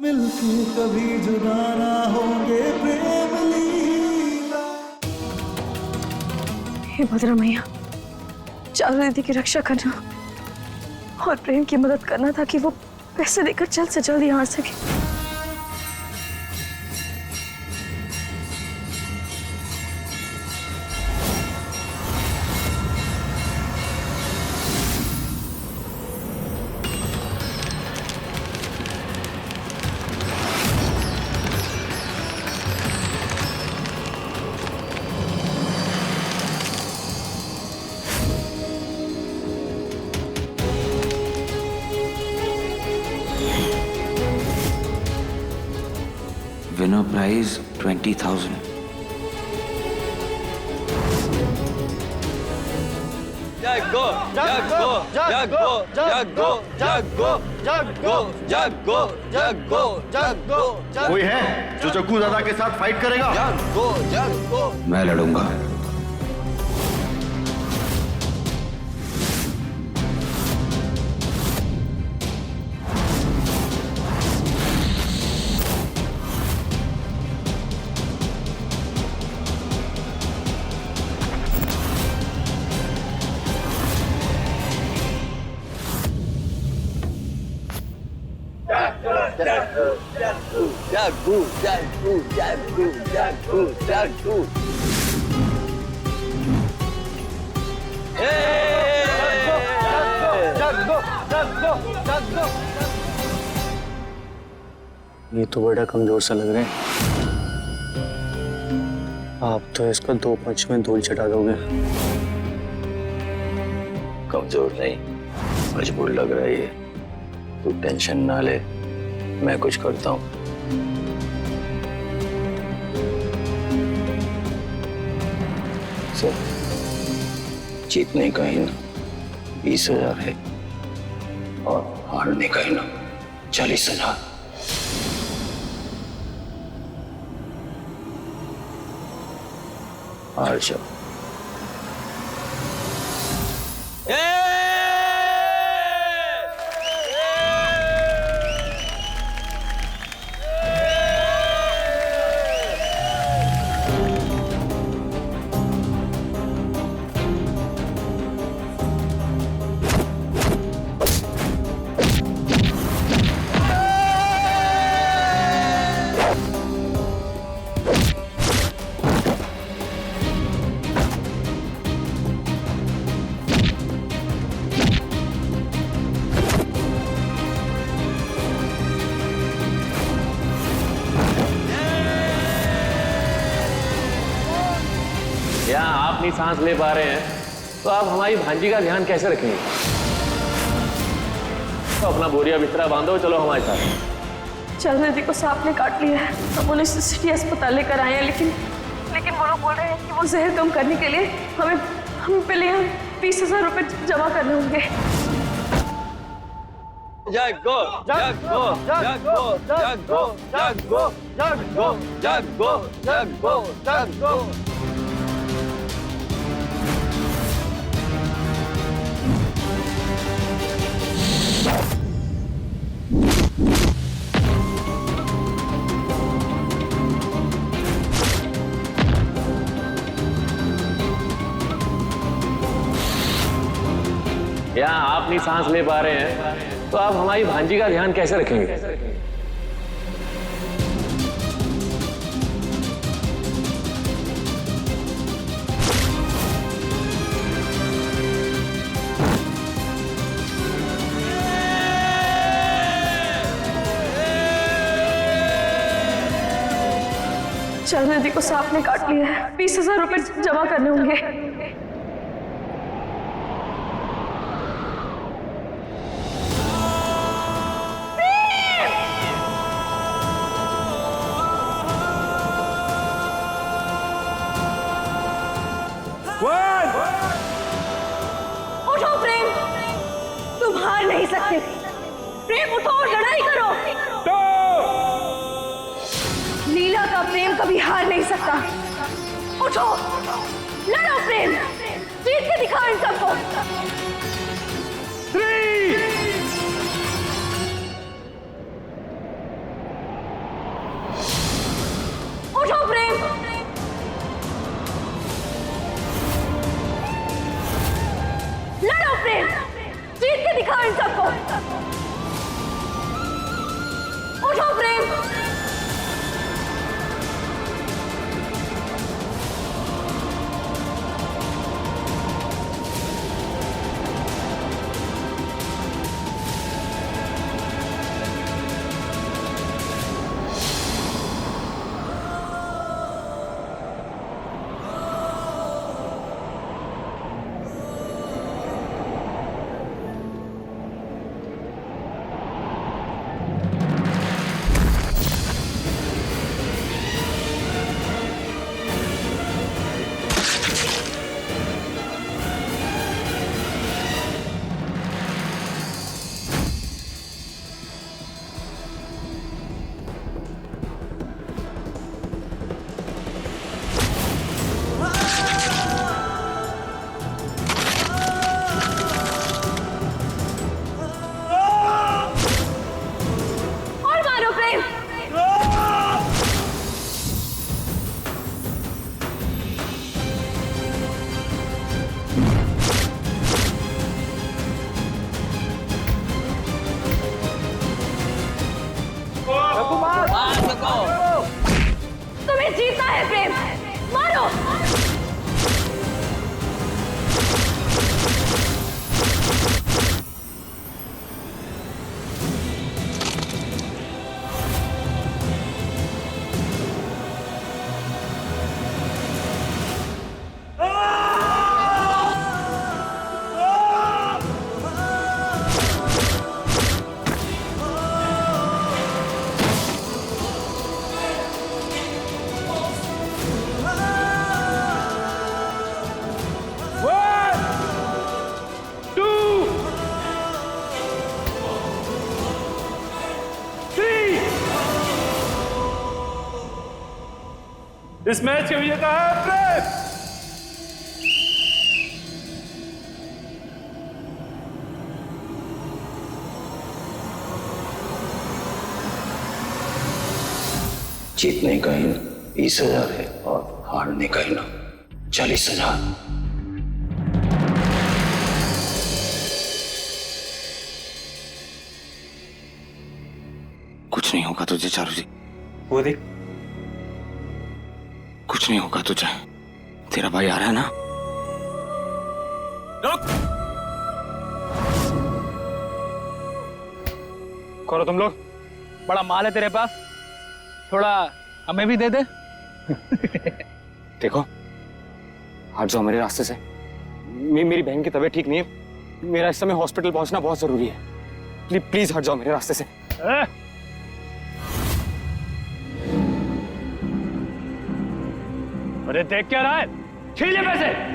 मिलके कभी जुदा ना होंगे प्रेम लीला। हे भद्रा मैया, चारू दीदी की रक्षा करना और प्रेम की मदद करना ताकि वो पैसे देकर जल्द से जल्द यहाँ आ सके। Winner prize 20,000. Jago, jago, jago, jago, jago, jago, jago, jago, jago, jago. कोई है जो जग्गू दादा के साथ फाइट करेगा? जागो, जागो. मैं लड़ूंगा। Jago, jago, jago, jago, jago. Jago, jago, jago. ये तो बड़ा कमजोर सा लग रहा है। आप तो इसको 2 पंच में धूल चटा दोगे। कमजोर नहीं, मजबूर लग रहा है ये। तू टेंशन ना ले, मैं कुछ करता हूँ। सर, जीतने का ही ना 20,000 है और हारने का ही ना 40,000। हार जाओ। यहाँ आप नहीं सांस ले पा रहे हैं तो आप हमारी भांजी का ध्यान कैसे रखेंगे? तो अपना बोरिया बिस्तरा बांधो, चलो हमारे साथ। चारू दीदी को सांप ने काट लिया है। हम उन्हें सिटी अस्पताल लेकर आए हैं, लेकिन वो लोग बोल रहे हैं कि वो जहर कम करने के लिए हमें पहले यहाँ 20,000 रुपए जमा करने होंगे। Jago, jago, jago, jago, jago, jago, jago, jago, jago. यहाँ आप नहीं सांस ले पा रहे हैं तो आप हमारी भांजी का ध्यान कैसे रखेंगे? चारू दीदी को सांप ने काट लिया है। 20,000 रुपए जमा करने होंगे। उठो प्रेम, तुम हार नहीं सकते। प्रेम उठो और लड़ाई करो। लीला का प्रेम कभी हार नहीं सकता। उठो, लड़ो प्रेम, जीत के दिखाओ इन सबको। 3 प्रेम। तुम्हें जीतना है प्रेम, मारो। इस मैच के विजेता है प्रेम। जीतने का इनाम 20,000 है और हारने का इनाम 40,000। कुछ नहीं होगा तुझे चारू जी, वो देख, कुछ नहीं होगा तुझे। तेरा भाई आ रहा है ना। करो तुम लोग, बड़ा माल है तेरे पास, थोड़ा हमें भी दे दे। देखो, हट जाओ मेरे रास्ते से। मेरी बहन की तबीयत ठीक नहीं है, मेरा इस समय हॉस्पिटल पहुंचना बहुत जरूरी है। प्लीज हट जाओ मेरे रास्ते से। अरे देख क्या रहा है, छीले पैसे।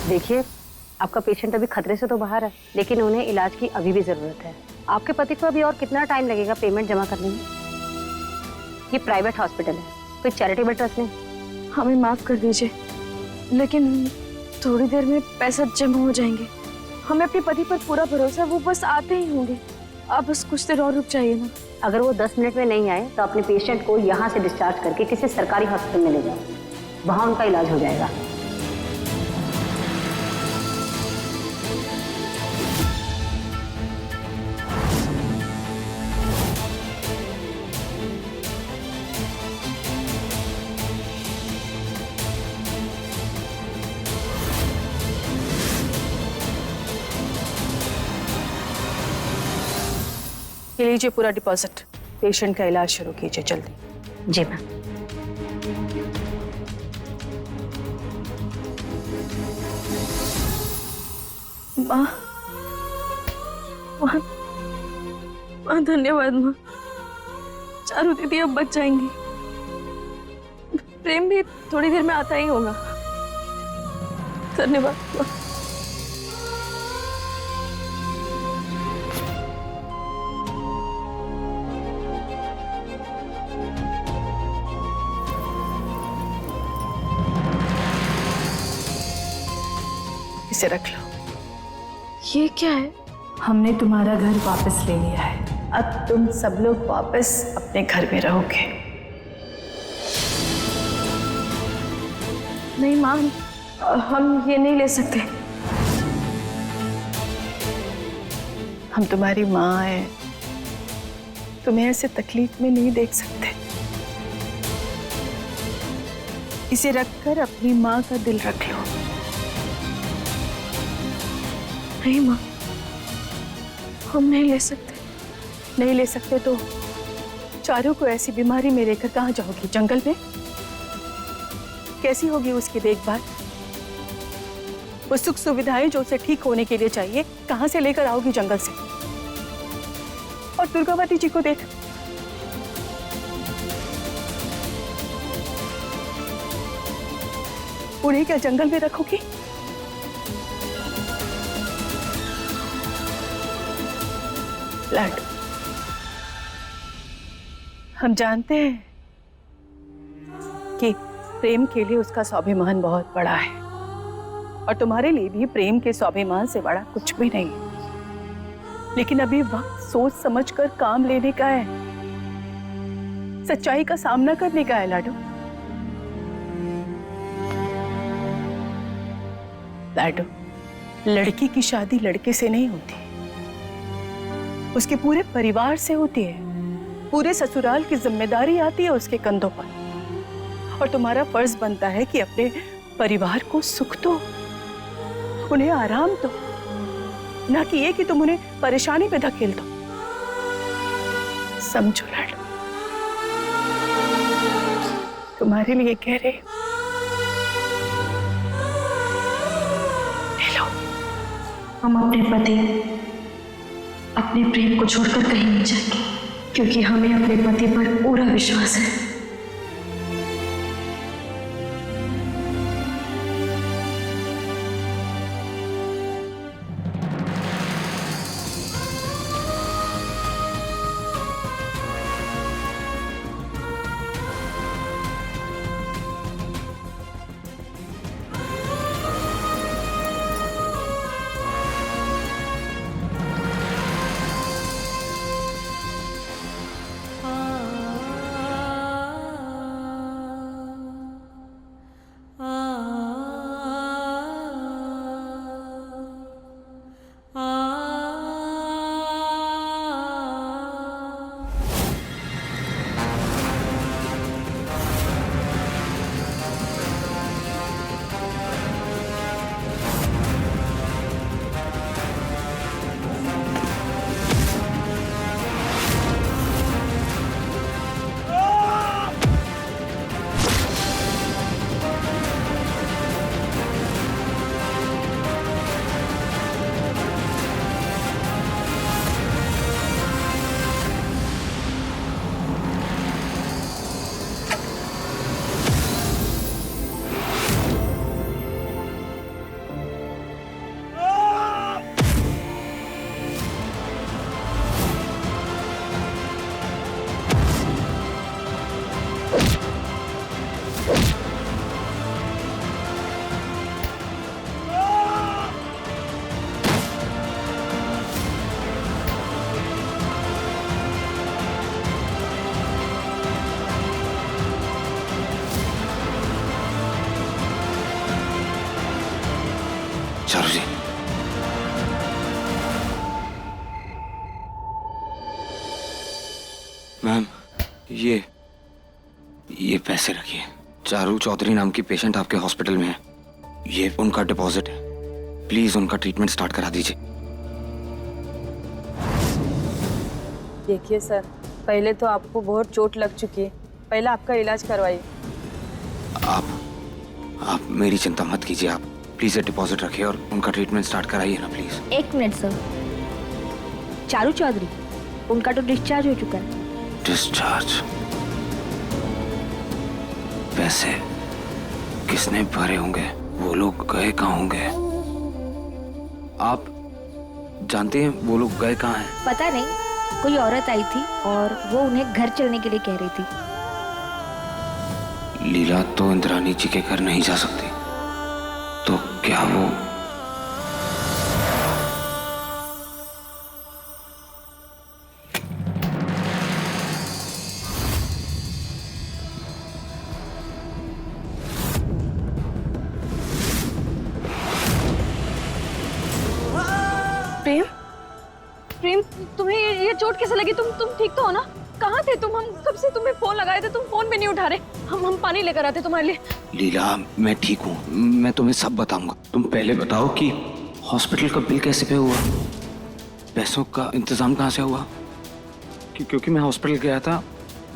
देखिए, आपका पेशेंट अभी खतरे से तो बाहर है, लेकिन उन्हें इलाज की अभी भी जरूरत है। आपके पति को अभी और कितना टाइम लगेगा पेमेंट जमा करने में? ये प्राइवेट हॉस्पिटल है, कोई चैरिटेबल ट्रस्ट नहीं। हमें माफ कर दीजिए, लेकिन थोड़ी देर में पैसा जमा हो जाएंगे। हमें अपने पति पर पूरा भरोसा है, वो बस आते ही होंगे। आप बस कुछ देर और रुक जाइए ना। अगर वो 10 मिनट में नहीं आए तो अपने पेशेंट को यहाँ से डिस्चार्ज करके किसी सरकारी हॉस्पिटल में ले जाओ, वहाँ उनका इलाज हो जाएगा। ये लीजिए पूरा डिपॉजिट, पेशेंट का इलाज शुरू कीजिए जल्दी। जी मैम। माँ, धन्यवाद माँ। चारू दीदी अब बच जाएंगी। प्रेम भी थोड़ी देर में आता ही होगा। धन्यवाद। इसे रख लो। ये क्या है? हमने तुम्हारा घर वापस ले लिया है। अब तुम सब लोग वापस अपने घर में रहोगे। नहीं माँ, हम ये नहीं ले सकते। हम तुम्हारी माँ हैं, तुम्हें ऐसे तकलीफ में नहीं देख सकते। इसे रखकर अपनी माँ का दिल रख लो। नहीं माँ, हम नहीं ले सकते। नहीं ले सकते तो चारू को ऐसी बीमारी में लेकर कहाँ जाओगी? जंगल में? कैसी होगी उसकी देखभाल? वो सुख सुविधाएं जो उसे ठीक होने के लिए चाहिए कहाँ से लेकर आओगी जंगल से? और दुर्गावती जी को देख, उन्हें क्या जंगल में रखोगी? लाडू, हम जानते हैं कि प्रेम के लिए उसका स्वाभिमान बहुत बड़ा है और तुम्हारे लिए भी प्रेम के स्वाभिमान से बड़ा कुछ भी नहीं, लेकिन अभी वक्त सोच समझकर काम लेने का है, सच्चाई का सामना करने का है। लाडू, लाडू, लड़की की शादी लड़के से नहीं होती, उसके पूरे परिवार से होती है। पूरे ससुराल की जिम्मेदारी आती है उसके कंधों पर और तुम्हारा फर्ज बनता है कि अपने परिवार को सुख दो, उन्हें आराम दो, ना कि ये कि तुम उन्हें परेशानी में धकेल दो। समझो लाडू, तुम्हारे लिए कह रहे। लो, हम अपने पति, अपने प्रेम को छोड़कर कहीं नहीं जाएंगे, क्योंकि हमें अपने पति पर पूरा विश्वास है। चारू जी, मैम ये पैसे रखिए। चारू चौधरी नाम की पेशेंट आपके हॉस्पिटल में है, ये उनका डिपॉजिट है। प्लीज उनका ट्रीटमेंट स्टार्ट करा दीजिए। देखिए सर, पहले तो आपको बहुत चोट लग चुकी है, पहले आपका इलाज करवाइए। आप मेरी चिंता मत कीजिए, आप प्लीज ये डिपॉजिट रखिए और उनका ट्रीटमेंट स्टार्ट कराइए ना प्लीज। एक मिनट सर, चारू चौधरी, उनका तो डिस्चार्ज हो चुका है, डिस्चार्ज। पैसे किसने भरे होंगे? वो लोग गए कहाँ होंगे? आप जानते हैं वो लोग गए कहाँ हैं? पता नहीं, कोई औरत आई थी और वो उन्हें घर चलने के लिए कह रही थी। लीला तो इंद्रानी जी के घर नहीं जा सकती, तो क्या वो प्रेम, प्रेम तुम्हें ये चोट कैसे लगी? तुम ठीक तो हो ना? कहाँ थे तुम? हम कब से तुम्हें फोन लगाए थे, तुम फोन भी नहीं उठा रहे। हम पानी लेकर आते तुम्हारे लिए। लीला, मैं ठीक हूँ, मैं तुम्हें सब बताऊंगा। तुम पहले बताओ कि हॉस्पिटल का बिल कैसे पे हुआ? पैसों का इंतजाम कहाँ से हुआ? क्योंकि मैं हॉस्पिटल गया था,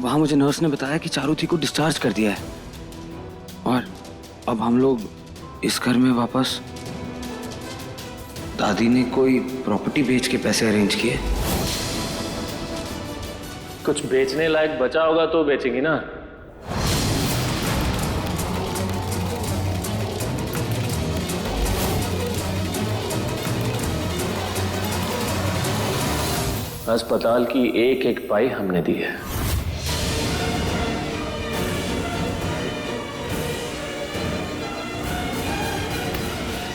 वहाँ मुझे नर्स ने बताया कि चारुथी को डिस्चार्ज कर दिया है और अब हम लोग इस घर में वापस। दादी ने कोई प्रॉपर्टी बेच के पैसे अरेंज किए। कुछ बेचने लायक बचा होगा तो बेचेंगी ना। अस्पताल की एक एक पाई हमने दी है।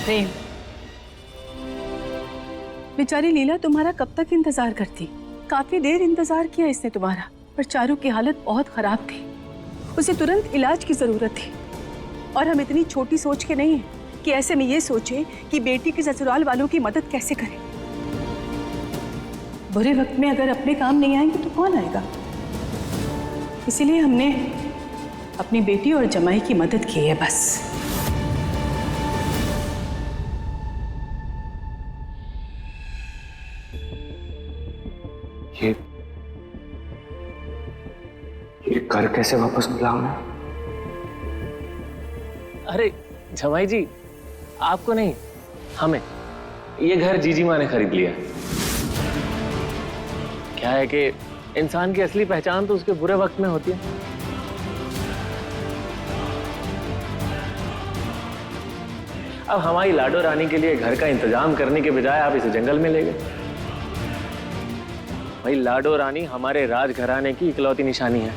प्रेम, बेचारी लीला तुम्हारा कब तक इंतजार करती? काफी देर इंतजार किया इसने तुम्हारा, पर चारू की हालत बहुत खराब थी, उसे तुरंत इलाज की जरूरत थी। और हम इतनी छोटी सोच के नहीं हैं कि ऐसे में ये सोचे कि बेटी के ससुराल वालों की मदद कैसे करें। बुरे वक्त में अगर अपने काम नहीं आएंगे तो कौन आएगा? इसीलिए हमने अपनी बेटी और जमाई की मदद की है बस। ये घर कैसे वापस मिला हमें? अरे जमाई जी, आपको नहीं, हमें। ये घर जीजी माँ ने खरीद लिया। क्या है कि इंसान की असली पहचान तो उसके बुरे वक्त में होती है। अब हमारी लाडो रानी के लिए घर का इंतजाम करने के बजाय आप इसे जंगल में ले गए। भाई, लाडो रानी हमारे राजघराने की इकलौती निशानी है।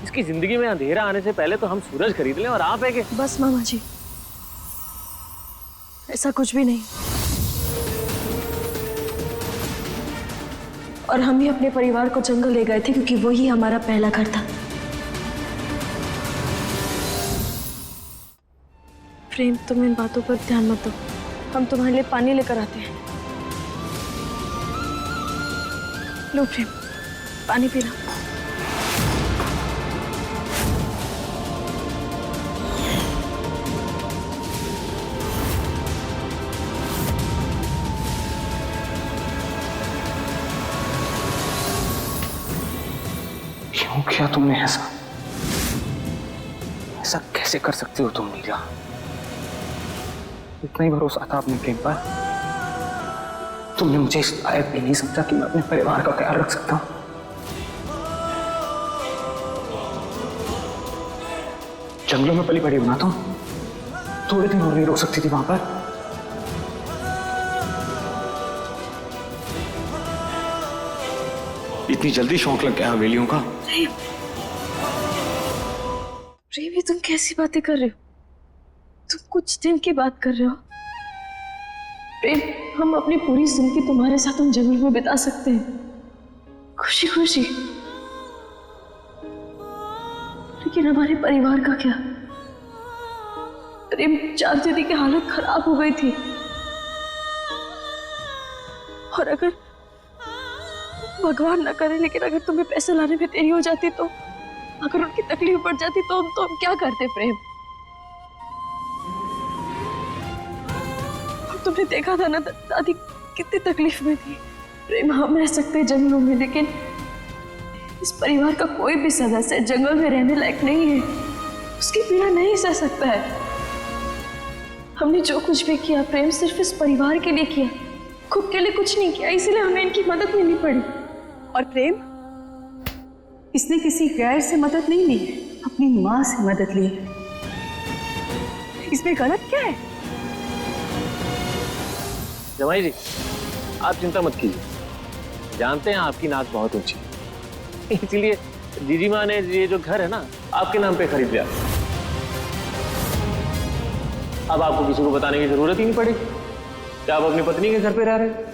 इसकी जिंदगी में अंधेरा आने से पहले तो हम सूरज खरीद लें, और आप है कि बस मामा जी, ऐसा कुछ भी नहीं। और हम ही अपने परिवार को जंगल ले गए थे क्योंकि वो ही हमारा पहला घर था। प्रेम, तुम इन बातों पर ध्यान मत दो, हम तुम्हारे लिए पानी लेकर आते हैं। लो प्रेम, पानी पीना। क्यों किया तुमने ऐसा? ऐसा कैसे कर सकती हो तुम नीला? इतना ही भरोसा था अपने प्रेम पर। तुमने मुझे इस लायक भी नहीं समझा कि मैं अपने परिवार का ख्याल रख सकता हूं। जंगलों में पली बड़ी हो ना तुम, थोड़े दिन और नहीं रुक सकती थी वहां पर? इतनी जल्दी शौक लग गया हवेलियों का? प्रेम, ये तुम कैसी बातें कर रहे हो? तुम कुछ दिन की बात कर रहे हो। प्रेम, हम अपनी पूरी जिंदगी तुम्हारे साथ उन जंगल में बिता सकते हैं, खुशी खुशी। लेकिन हमारे परिवार का क्या? प्रेम, चाची दी की हालत खराब हो गई थी, और अगर भगवान न करे, लेकिन अगर तुम्हें पैसे लाने में देरी हो जाती तो, अगर उनकी तकलीफ बढ़ जाती तो हम क्या करते? प्रेम, तुमने देखा था ना दादी कितनी तकलीफ में थी। प्रेम, हम रह सकते हैं जंगलों में, लेकिन इस परिवार का कोई भी सदस्य जंगल में रहने लायक नहीं है। उसकी पीड़ा नहीं सह सकता है। हमने जो कुछ भी किया प्रेम, सिर्फ इस परिवार के लिए किया, खुद के लिए कुछ नहीं किया, इसीलिए हमें इनकी मदद मिलनी पड़ी। और प्रेम, इसने किसी गैर से मदद नहीं ली है, अपनी माँ से मदद ली है। इसमें गलत क्या है? जमाई जी, आप चिंता मत कीजिए, जानते हैं आपकी नाक बहुत ऊंची है, इसीलिए जीजी माँ ने ये जो घर है ना आपके नाम पे खरीद लिया। अब आपको किसी को बताने की जरूरत ही नहीं पड़ेगी कि आप अपनी पत्नी के घर पे रह रहे हैं।